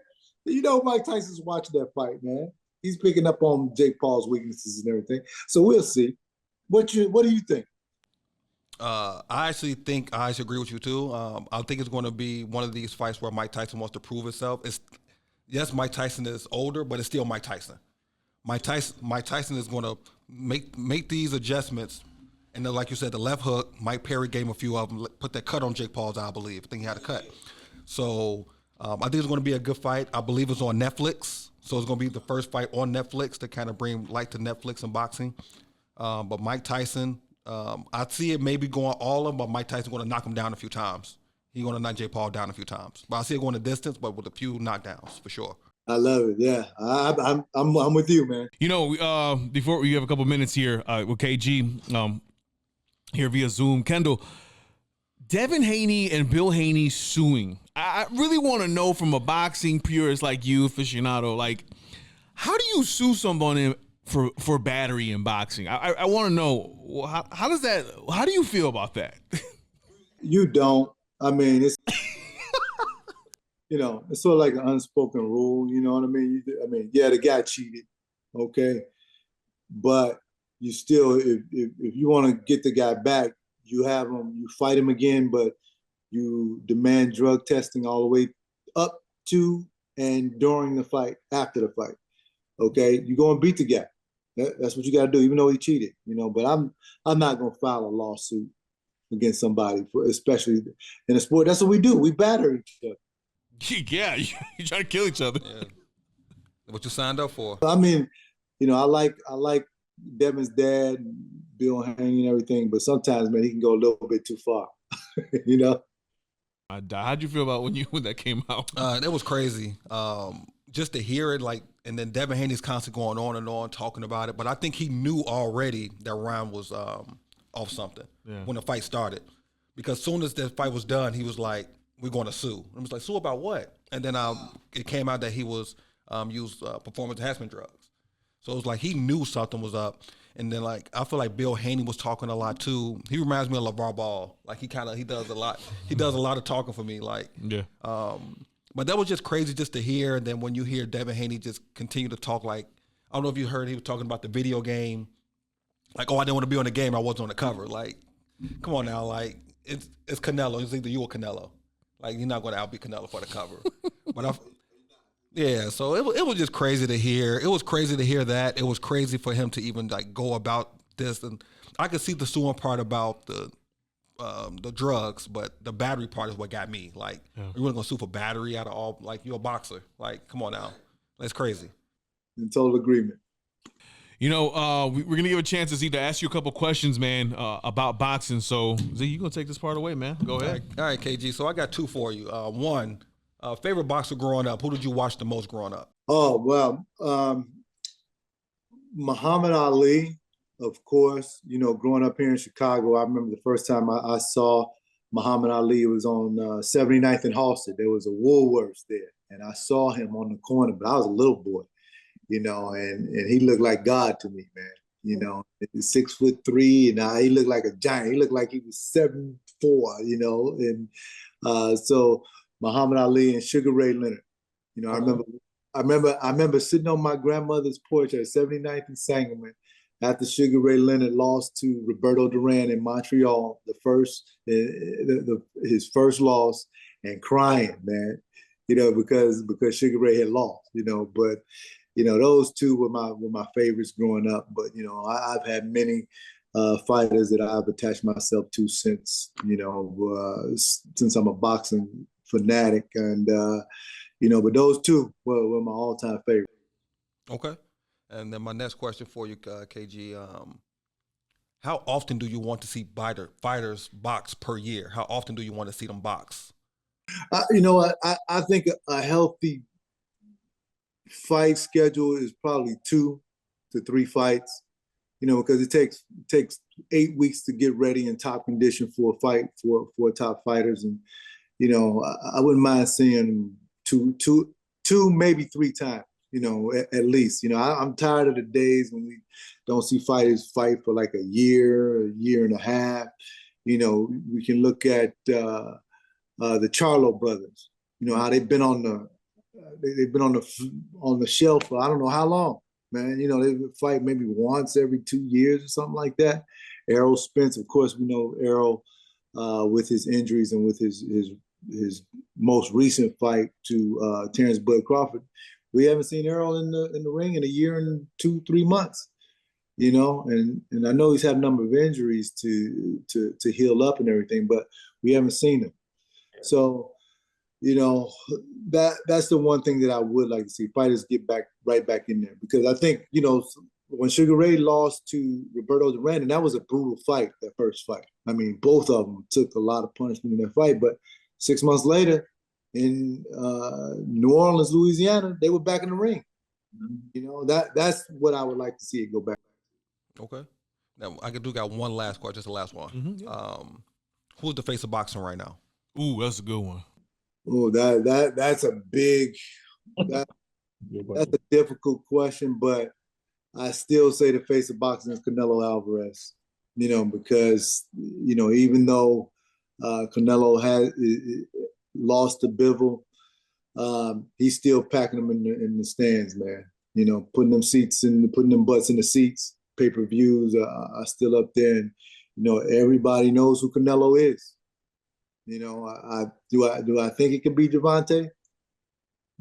You know Mike Tyson's watching that fight, man. He's picking up on Jake Paul's weaknesses and everything. So we'll see. What do you think? I actually agree with you too. I think it's going to be one of these fights where Mike Tyson wants to prove himself. Yes, Mike Tyson is older, but it's still Mike Tyson. Mike Tyson is going to make these adjustments. And then, like you said, the left hook, Mike Perry gave him a few of them, put that cut on Jake Paul's eye, I believe. I think he had a cut. So I think it's going to be a good fight. I believe it's on Netflix. So it's going to be the first fight on Netflix to kind of bring light to Netflix and boxing. But Mike Tyson, I see it maybe going all of them, but Mike Tyson going to knock him down a few times. He's going to knock Jake Paul down a few times. But I see it going a distance, but with a few knockdowns for sure. I love it. Yeah, I'm with you, man. You know, before we have a couple minutes here with KG here via Zoom, Kendall, Devin Haney and Bill Haney suing. I really want to know from a boxing purist like you, aficionado, like, how do you sue someone for battery in boxing? I want to know, how do you feel about that? You don't. I mean, it's, you know, it's sort of like an unspoken rule, you know what I mean? Yeah, the guy cheated, okay? But you still, if you want to get the guy back, you have him, you fight him again, but you demand drug testing all the way up to and during the fight, after the fight, okay? You go and beat the guy. That's what you got to do, even though he cheated, you know? But I'm not going to file a lawsuit against somebody, especially in a sport. That's what we do. We batter each other. Yeah, you try to kill each other. Yeah. What you signed up for? I mean, you know, I like Devin's dad, Bill Haney and everything, but sometimes, man, he can go a little bit too far, you know? I died. How'd you feel about when that came out? It was crazy. Just to hear it, like, and then Devin Haney's constantly going on and on talking about it. But I think he knew already that Ryan was off something when the fight started, because as soon as the fight was done, he was like, "We're going to sue." I was like, "Sue about what?" And then it came out that he was used performance enhancement drugs. So it was like he knew something was up. And then, like, I feel like Bill Haney was talking a lot too. He reminds me of LeVar Ball. Like, he does a lot. He does a lot of talking for me. Like, but that was just crazy just to hear. And then when you hear Devin Haney just continue to talk, like, I don't know if you heard, he was talking about the video game. Like, oh, I didn't want to be on the game. I wasn't on the cover. Like, come on now. Like, it's Canelo. It's either you or Canelo. Like, you're not going to outbeat Canelo for the cover. But so it was just crazy to hear. It was crazy to hear that. It was crazy for him to even, like, go about this. And I could see the suing part about the drugs, but the battery part is what got me. Like, you really gonna sue for battery out of all? Like, you're a boxer. Like, come on now, that's crazy. In total agreement. You know, we're gonna give a chance to Z to ask you a couple questions, man, about boxing. So Z, you gonna take this part away, man? Go ahead. All right, KG. So I got two for you. One, favorite boxer growing up. Who did you watch the most growing up? Oh well, Muhammad Ali. Of course, you know, growing up here in Chicago, I remember the first time I saw Muhammad Ali. It was on 79th and Halsted. There was a Woolworths there, and I saw him on the corner, but I was a little boy, you know, and he looked like God to me, man. You know, he's 6'3", and he looked like a giant. He looked like he was 7'4", you know, and so Muhammad Ali and Sugar Ray Leonard. You know, I remember sitting on my grandmother's porch at 79th and Sangamon after Sugar Ray Leonard lost to Roberto Duran in Montreal, his first loss, and crying, man, you know, because Sugar Ray had lost, you know. But, you know, those two were my favorites growing up. But, you know, I've had many fighters that I've attached myself to since, you know, since I'm a boxing fanatic, and you know, but those two were my all-time favorite. Okay. And then my next question for you, KG, how often do you want to see fighters box per year? How often do you want to see them box? You know, I think a healthy fight schedule is probably 2 to 3 fights, you know, because it takes 8 weeks to get ready in top condition for a fight for top fighters. And, you know, I wouldn't mind seeing them two, maybe 3 times. You know, at least, you know, I'm tired of the days when we don't see fighters fight for like a year and a half. You know, we can look at the Charlo brothers. You know how they've been on the shelf for I don't know how long, man. You know, they would fight maybe once every 2 years or something like that. Errol Spence, of course, we know Errol with his injuries and with his most recent fight to Terrence Bud Crawford. We haven't seen Errol in the ring in a year and 2-3 months, you know, and I know he's had a number of injuries to heal up and everything, but we haven't seen him. So, you know, that's the one thing that I would like to see, fighters get right back in there, because I think, you know, when Sugar Ray lost to Roberto Duran, and that was a brutal fight, that first fight. I mean, both of them took a lot of punishment in that fight, but 6 months later, in New Orleans, Louisiana, they were back in the ring. You know, that's what I would like to see it go back. Okay. Now I got one last question, just the last one. Who's the face of boxing right now? Ooh, that's a good one. Oh, that's a big that's a difficult question, but I still say the face of boxing is Canelo Alvarez. You know, because, you know, even though Canelo has lost to Bivol, he's still packing them in the stands, man. You know, putting them butts in the seats. Pay-per-views are still up there, and you know, everybody knows who Canelo is. You know, do I think it could be Gervonta?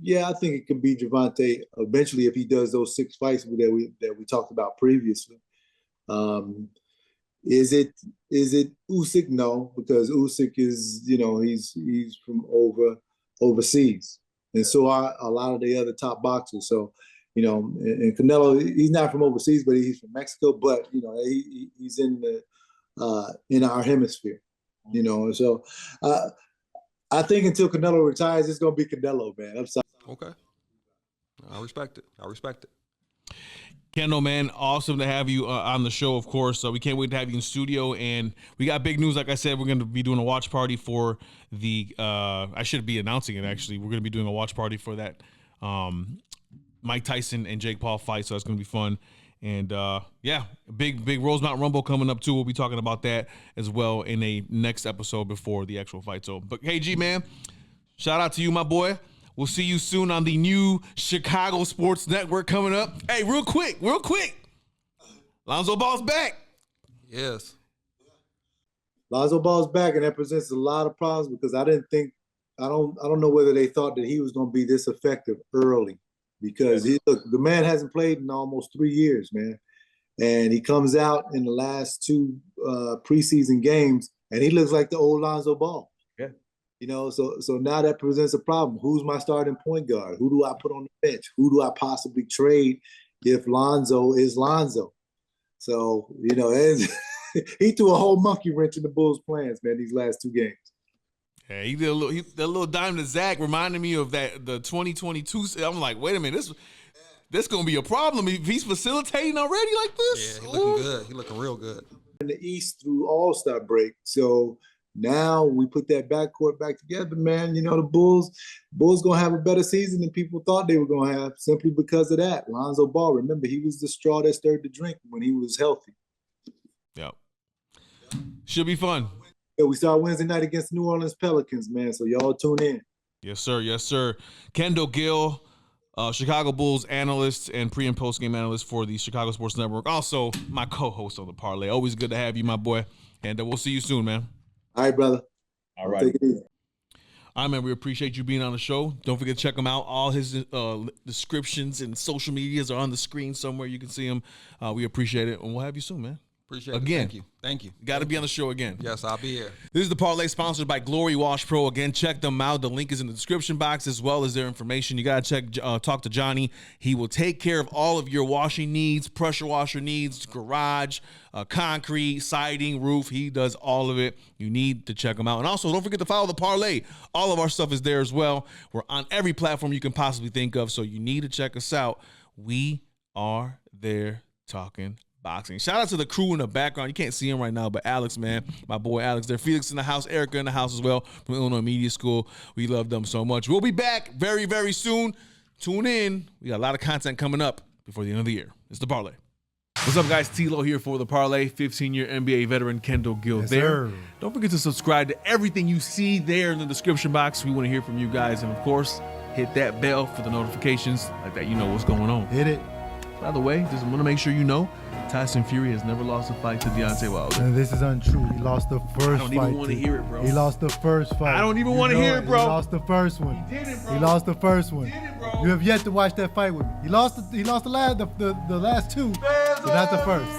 Yeah, I think it could be Gervonta eventually if he does those 6 fights that we talked about previously. Is it Usyk? No, because Usyk is, you know, he's from overseas, and so are a lot of the other top boxers. So, you know, and Canelo, he's not from overseas, but he's from Mexico. But you know, he's in our hemisphere. You know, so I think until Canelo retires, it's gonna be Canelo, man. I'm sorry. Okay. I respect it. I respect it. Kendall, man, awesome to have you on the show, of course. We can't wait to have you in studio. And we got big news. Like I said, we're going to be doing a watch party for the I should be announcing it, actually. We're going to be doing a watch party for that Mike Tyson and Jake Paul fight. So that's going to be fun. And yeah, big Rosemount Rumble coming up, too. We'll be talking about that as well in a next episode before the actual fight. So, but hey, G, man, shout out to you, my boy. We'll see you soon on the new Chicago Sports Network coming up. Hey, real quick. Lonzo Ball's back. Yes. Lonzo Ball's back, and that presents a lot of problems because I don't know whether they thought that he was going to be this effective early because the man hasn't played in almost 3 years, man. And he comes out in the last 2 preseason games, and he looks like the old Lonzo Ball. You know, so now that presents a problem. Who's my starting point guard? Who do I put on the bench? Who do I possibly trade if Lonzo is Lonzo? So, you know, he threw a whole monkey wrench in the Bulls' plans, man, these last 2 games. Yeah, he did that little dime to Zach reminded me of the 2022. I'm like, wait a minute, this gonna be a problem if he's facilitating already like this. Yeah, he looking good. He looking real good. In the East through All-Star break, so now we put that backcourt back together, man. You know, the Bulls gonna have a better season than people thought they were gonna have simply because of that. Lonzo Ball, remember, he was the straw that stirred the drink when he was healthy. Yep. Should be fun. Yeah, we start Wednesday night against the New Orleans Pelicans, man. So y'all tune in. Yes, sir. Yes, sir. Kendall Gill, Chicago Bulls analyst and pre- and post-game analyst for the Chicago Sports Network. Also, my co-host on the Parley. Always good to have you, my boy. And we'll see you soon, man. All right, brother. All right. Take it easy. All right, man. We appreciate you being on the show. Don't forget to check him out. All his descriptions and social medias are on the screen somewhere. You can see them. We appreciate it. And we'll have you soon, man. Appreciate it. Again. Thank you. Got to be on the show again. Yes, I'll be here. This is the Parlay sponsored by Glory Wash Pro. Again, check them out. The link is in the description box as well as their information. You got to talk to Johnny. He will take care of all of your washing needs, pressure washer needs, garage, concrete, siding, roof. He does all of it. You need to check him out. And also, don't forget to follow the Parlay. All of our stuff is there as well. We're on every platform you can possibly think of, so you need to check us out. We are there talking boxing. Shout out to the crew in the background. You can't see him right now, but Alex, man, my boy Alex there. Felix in the house, Erica in the house as well from Illinois Media School. We love them so much. We'll be back very, very soon. Tune in. We got a lot of content coming up before the end of the year. It's the Parlay. What's up, guys? TLO here for the Parlay. 15-year NBA veteran Kendall Gill there. Sir. Don't forget to subscribe to everything you see there in the description box. We want to hear from you guys. And, of course, hit that bell for the notifications like that. You know what's going on. Hit it. By the way, just want to make sure you know, Tyson Fury has never lost a fight to Deontay Wilder. And this is untrue. He lost the first fight. I don't even want to hear it, bro. He lost the first fight. I don't even want to hear it, bro. He lost the first one. He did it, bro. He lost the first one. He did it, bro. You have yet to watch that fight with me. He lost the last 2, but not the first.